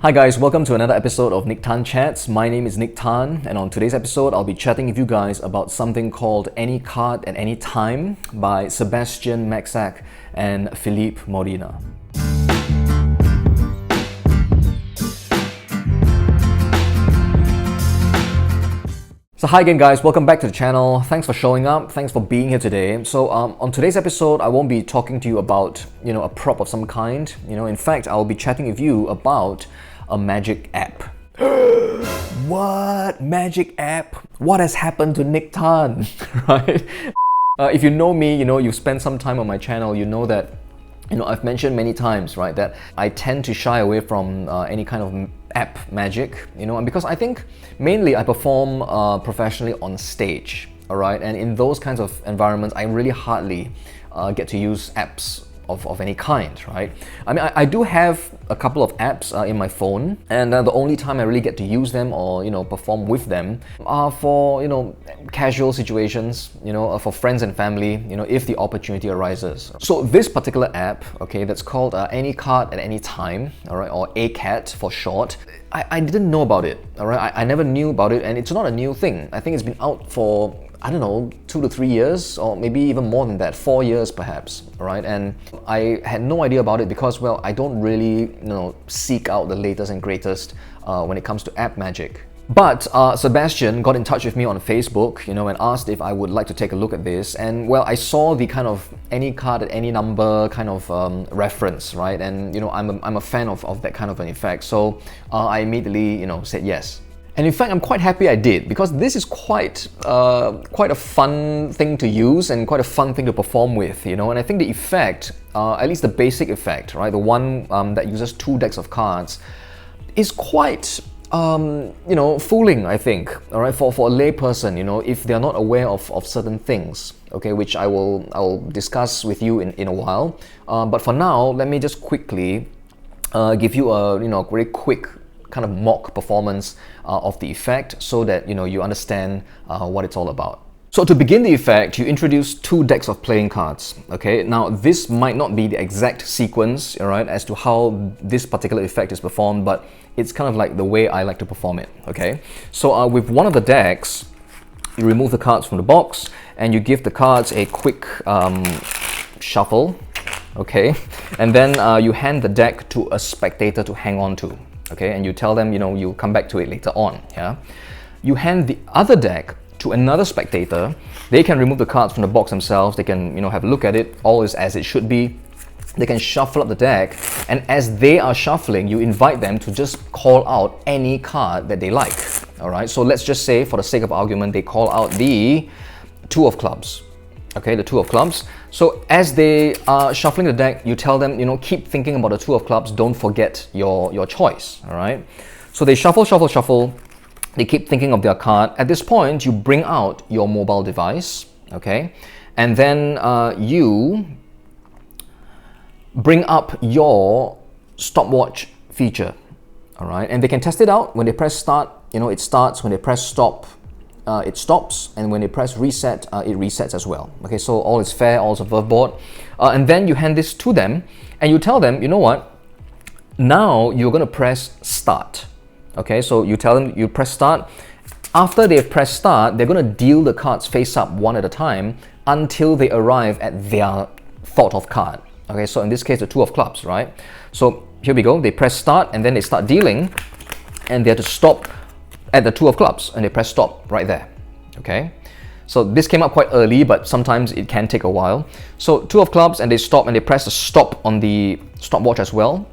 Hi guys, welcome to another episode of Nick Tan Chats. My name is Nick Tan, and on today's episode, I'll be chatting with you guys about something called Any Card at Any Time by Sébastien, Macak, and Philippe Molina. So hi again guys, welcome back to the channel. Thanks for showing up, thanks for being here today. So on today's episode, I won't be talking to you about, a prop of some kind. In fact, I'll be chatting with you about a magic app. What? Magic app? What has happened to Nick Tan? Right? If you know me, you've spent some time on my channel, you know that I've mentioned many times, right, that I tend to shy away from any kind of app magic, and because I think mainly I perform professionally on stage, all right, and in those kinds of environments, I really hardly get to use apps of any kind, right? I mean, I do have a couple of apps in my phone, and the only time I really get to use them or perform with them are for casual situations, for friends and family, if the opportunity arises. So this particular app, okay, that's called Any Card at Any Time, all right, or ACAT for short. I didn't know about it, all right. I never knew about it, and it's not a new thing. I think it's been out for, I don't know, 2 to 3 years, or maybe even more than that, 4 years perhaps, right? And I had no idea about it because, well, I don't really, seek out the latest and greatest when it comes to app magic. But Sébastien got in touch with me on Facebook, and asked if I would like to take a look at this. And well, I saw the kind of any card at any number kind of reference, right? And I'm a fan of that kind of an effect. So I immediately, said yes. And in fact, I'm quite happy I did, because this is quite a fun thing to use and quite a fun thing to perform with, And I think the effect, at least the basic effect, right, the one that uses 2 decks of cards, is quite, fooling, I think, all right, for a lay person, if they're not aware of certain things, okay, which I'll discuss with you in a while. But for now, let me just quickly give you a very quick kind of mock performance of the effect, so that you understand what it's all about. So to begin the effect, you introduce 2 decks of playing cards. Okay, now this might not be the exact sequence, all right, as to how this particular effect is performed, but it's kind of like the way I like to perform it. Okay, so with one of the decks, you remove the cards from the box and you give the cards a quick shuffle. Okay, and then you hand the deck to a spectator to hang on to. Okay, and you tell them, you'll come back to it later on. Yeah, you hand the other deck to another spectator. They can remove the cards from the box themselves. They can, have a look at it. All is as it should be. They can shuffle up the deck, and as they are shuffling, you invite them to just call out any card that they like. All right. So let's just say, for the sake of argument, they call out the 2 of clubs. Okay, the 2 of clubs. So as they are shuffling the deck, you tell them, keep thinking about the 2 of clubs. Don't forget your choice. All right. So they shuffle, shuffle, shuffle. They keep thinking of their card. At this point, you bring out your mobile device. Okay, and then you bring up your stopwatch feature. All right, and they can test it out. When they press start, it starts. When they press stop, it stops, and when they press reset, it resets as well. Okay, so all is fair, all is above board. And then you hand this to them, and you tell them, what? Now you're going to press start. Okay, so you tell them you press start. After they've pressed start, they're going to deal the cards face up one at a time until they arrive at their thought of card. Okay, so in this case, the 2 of clubs, right? So here we go. They press start, and then they start dealing, and they have to stop at the 2 of clubs, and they press stop right there. Okay, so this came up quite early, but sometimes it can take a while. So 2 of clubs, and they stop, and they press the stop on the stopwatch as well.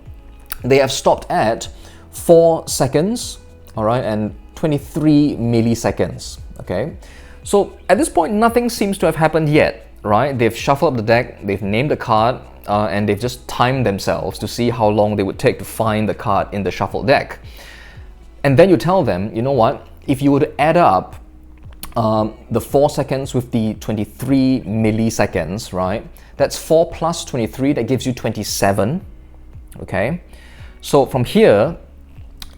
They have stopped at 4 seconds, all right, and 23 milliseconds. Okay, so at this point, nothing seems to have happened yet, right? They've shuffled up the deck, they've named the card, and they've just timed themselves to see how long they would take to find the card in the shuffled deck. And then you tell them, what? If you were to add up the 4 seconds with the 23 milliseconds, right? That's 4 plus 23, that gives you 27. Okay, so from here,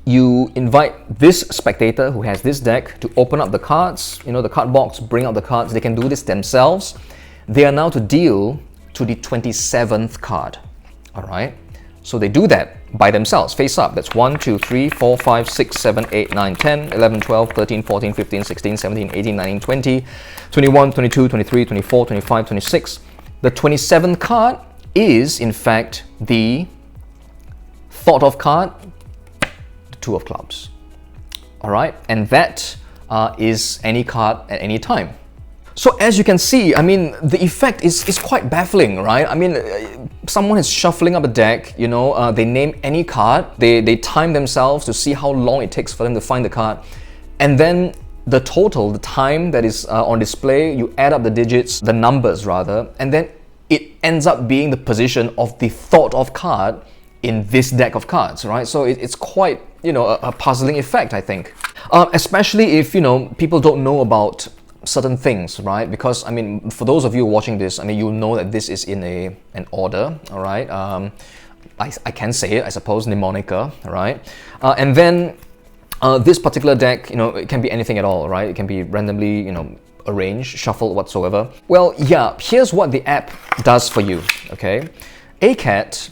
you invite this spectator who has this deck to open up the cards, the card box, bring out the cards. They can do this themselves. They are now to deal to the 27th card. All right. So they do that by themselves, face up. That's 1, 2, 3, 4, 5, 6, 7, 8, 9, 10, 11, 12, 13, 14, 15, 16, 17, 18, 19, 20, 21, 22, 23, 24, 25, 26. The 27th card is, in fact, the thought of card, the Two of Clubs. All right, and that is any card at any time. So as you can see, I mean, the effect is quite baffling, right? I mean, someone is shuffling up a deck, you know, they name any card, they time themselves to see how long it takes for them to find the card, and then the total, the time that is on display, you add up the digits, the numbers rather, and then it ends up being the position of the thought of card in this deck of cards, right? So it's quite, you know, a puzzling effect, I think. Especially if, you know, people don't know about certain things, right? Because, I mean, for those of you watching this, I mean, you'll know that this is in an order, all right? I can say it, I suppose, mnemonica, right? And then this particular deck, you know, it can be anything at all, right? It can be randomly, you know, arranged, shuffled, whatsoever. Well, yeah, here's what the app does for you, okay? ACAT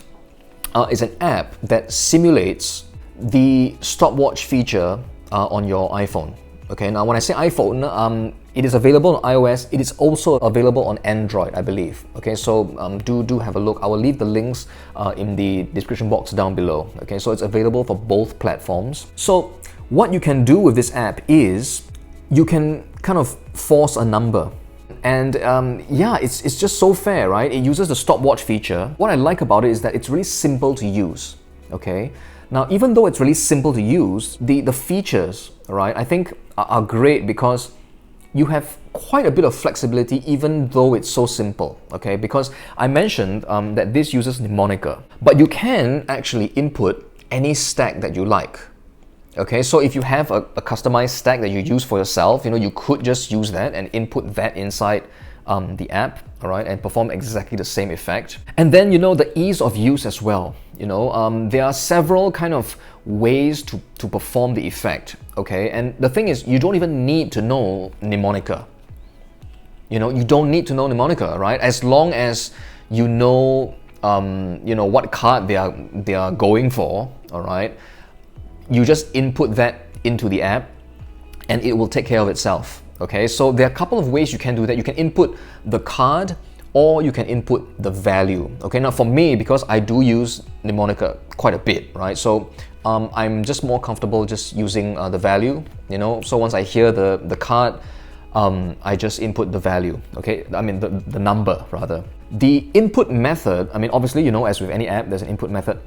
is an app that simulates the stopwatch feature on your iPhone. Okay, now when I say iPhone, it is available on iOS. It is also available on Android, I believe. Okay, so do have a look. I will leave the links in the description box down below. Okay, so it's available for both platforms. So what you can do with this app is you can kind of force a number. And yeah, it's just so fair, right? It uses the stopwatch feature. What I like about it is that it's really simple to use. Okay, now even though it's really simple to use, the features, right, I think are great because you have quite a bit of flexibility even though it's so simple, okay? Because I mentioned that this uses mnemonica, but you can actually input any stack that you like. Okay, so if you have a customized stack that you use for yourself, you know, you could just use that and input that inside the app, all right, and perform exactly the same effect. And then, you know, the ease of use as well. You know, there are several kind of ways to perform the effect, okay? And the thing is, you don't even need to know mnemonica. You know, you don't need to know mnemonica, right? As long as you know, what card they are going for, all right? You just input that into the app and it will take care of itself, okay? So there are a couple of ways you can do that. You can input the card or you can input the value, okay? Now for me, because I do use mnemonica quite a bit, right? So I'm just more comfortable just using the value, you know? So once I hear the card, I just input the value, okay? I mean the number rather. The input method, I mean, obviously, you know, as with any app, there's an input method.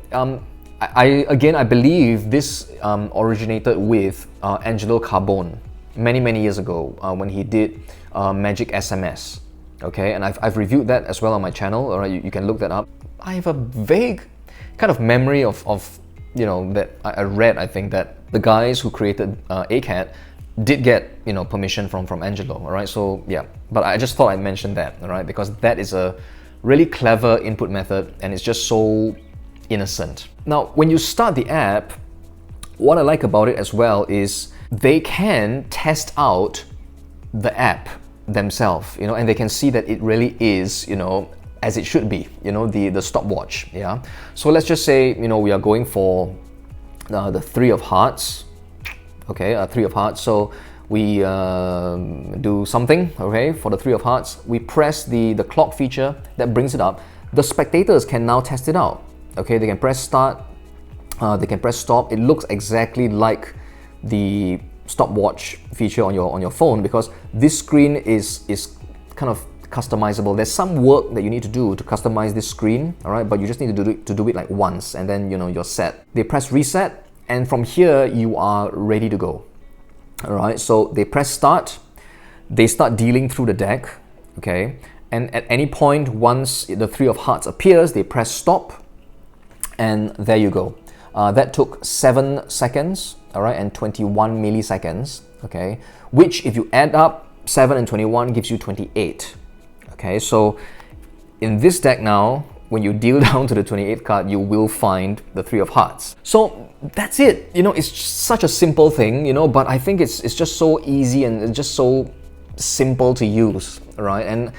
I believe this originated with Angelo Carbone many years ago when he did Magic SMS. Okay, and I've reviewed that as well on my channel. All right, you can look that up. I have a vague kind of memory of you know, that I read. I think that the guys who created ACAT did get, you know, permission from Angelo. All right, so yeah, but I just thought I'd mention that. All right, because that is a really clever input method and it's just so innocent. Now, when you start the app, what I like about it as well is they can test out the app themselves, you know, and they can see that it really is, you know, as it should be, you know, the stopwatch, yeah. So let's just say, you know, we are going for the Three of Hearts, okay, Three of Hearts. So we do something, okay, for the Three of Hearts. We press the clock feature that brings it up. The spectators can now test it out. Okay, they can press start, they can press stop. It looks exactly like the stopwatch feature on your phone because this screen is kind of customizable. There's some work that you need to do to customize this screen, all right, but you just need to do it like once and then, you know, you're set. They press reset and from here you are ready to go. All right, so they press start, they start dealing through the deck, okay, and at any point once the Three of Hearts appears, they press stop. And there you go. That took 7 seconds, all right, and 21 milliseconds, okay, which if you add up 7 and 21 gives you 28, okay. So in this deck now, when you deal down to the 28th card, you will find the Three of Hearts. So that's it. You know, it's such a simple thing, you know, but I think it's just so easy and it's just so simple to use, right? And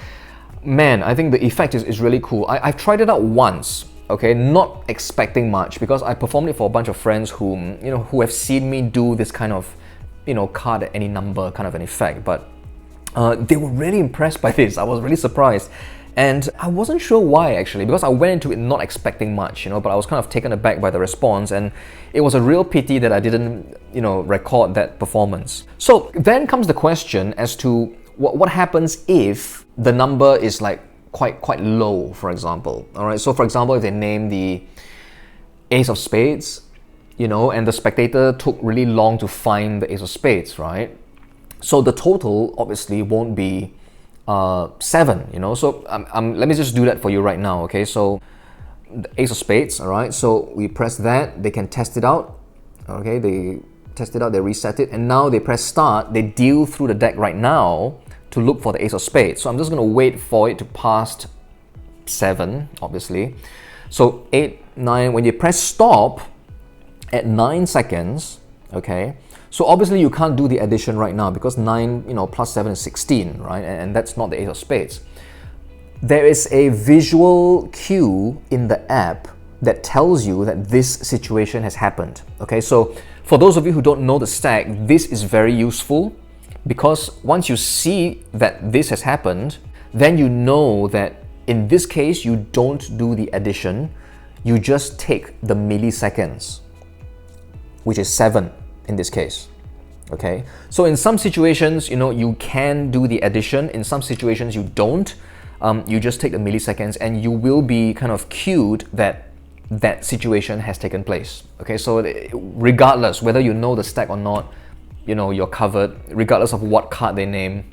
man, I think the effect is really cool. I've tried it out once. okay, not expecting much, because I performed it for a bunch of friends who have seen me do this kind of, card at any number kind of an effect, but they were really impressed by this. I was really surprised. And I wasn't sure why, actually, because I went into it not expecting much, but I was kind of taken aback by the response, and it was a real pity that I didn't, record that performance. So then comes the question as to what happens if the number is like quite low, for example. All right, so for example, if they name the Ace of Spades, and the spectator took really long to find the Ace of Spades, right? So the total obviously won't be 7, so let me just do that for you right now, okay? So the Ace of Spades, all right, so we press that, they can test it out, okay? They test it out, they reset it, and now they press start, they deal through the deck right now to look for the Ace of Spades. So I'm just going to wait for it to pass 7, obviously. So 8, 9, when you press stop at 9 seconds, okay, so obviously you can't do the addition right now because 9, plus 7 is 16, right? And that's not the Ace of Spades. There is a visual cue in the app that tells you that this situation has happened, okay? So for those of you who don't know the stack, this is very useful, because once you see that this has happened, then you know that in this case, you don't do the addition, you just take the milliseconds, which is 7 in this case, okay? So in some situations, you can do the addition, in some situations you don't, you just take the milliseconds and you will be kind of cued that that situation has taken place, okay? So regardless, whether you know the stack or not, you're covered. Regardless of what card they name,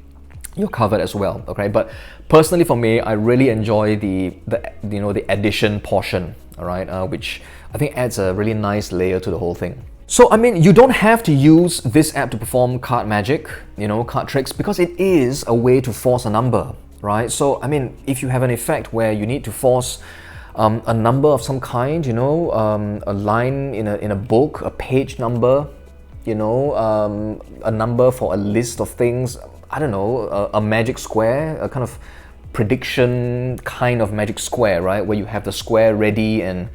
you're covered as well, okay? But personally for me, I really enjoy the addition portion, all right, which I think adds a really nice layer to the whole thing. So I mean, you don't have to use this app to perform card magic, card tricks, because it is a way to force a number, right? So I mean, if you have an effect where you need to force a number of some kind, a line in a book, a page number, a number for a list of things, I don't know, a magic square, a kind of prediction kind of magic square, right? Where you have the square ready and,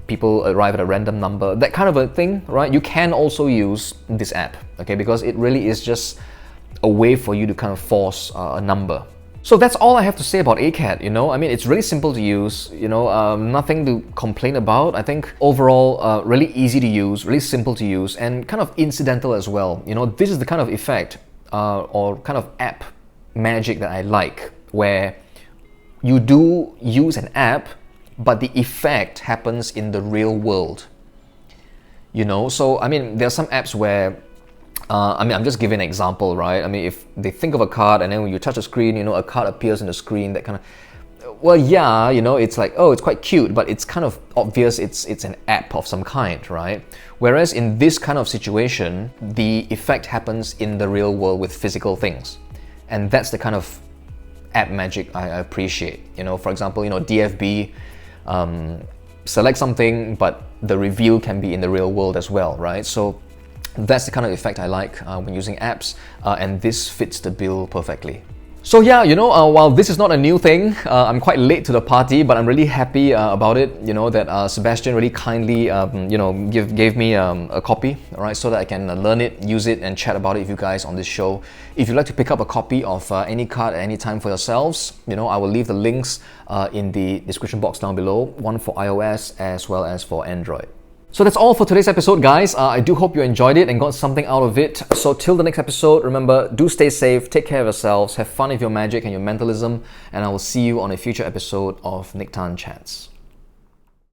people arrive at a random number, that kind of a thing, right? You can also use this app, okay? Because it really is just a way for you to kind of force a number. So that's all I have to say about ACAT, I mean, it's really simple to use, nothing to complain about. I think overall, really easy to use, really simple to use, and kind of incidental as well. This is the kind of effect or kind of app magic that I like, where you do use an app, but the effect happens in the real world. So I mean, there are some apps where I'm just giving an example, right? I mean, if they think of a card and then when you touch the screen, a card appears in the screen, that kind of, well, yeah, it's like, oh, it's quite cute, but it's kind of obvious it's an app of some kind, right? Whereas in this kind of situation, the effect happens in the real world with physical things. And that's the kind of app magic I appreciate. For example, DFB, select something, but the reveal can be in the real world as well, right? So that's the kind of effect I like when using apps, and this fits the bill perfectly. So yeah, while this is not a new thing, I'm quite late to the party, but I'm really happy about it, that Sébastien really kindly, gave me a copy, all right, so that I can learn it, use it, and chat about it with you guys on this show. If you'd like to pick up a copy of any card at any time for yourselves, I will leave the links in the description box down below, one for iOS as well as for Android. So that's all for today's episode, guys. I do hope you enjoyed it and got something out of it. So till the next episode, remember, do stay safe, take care of yourselves, have fun with your magic and your mentalism, and I will see you on a future episode of Nique Chats.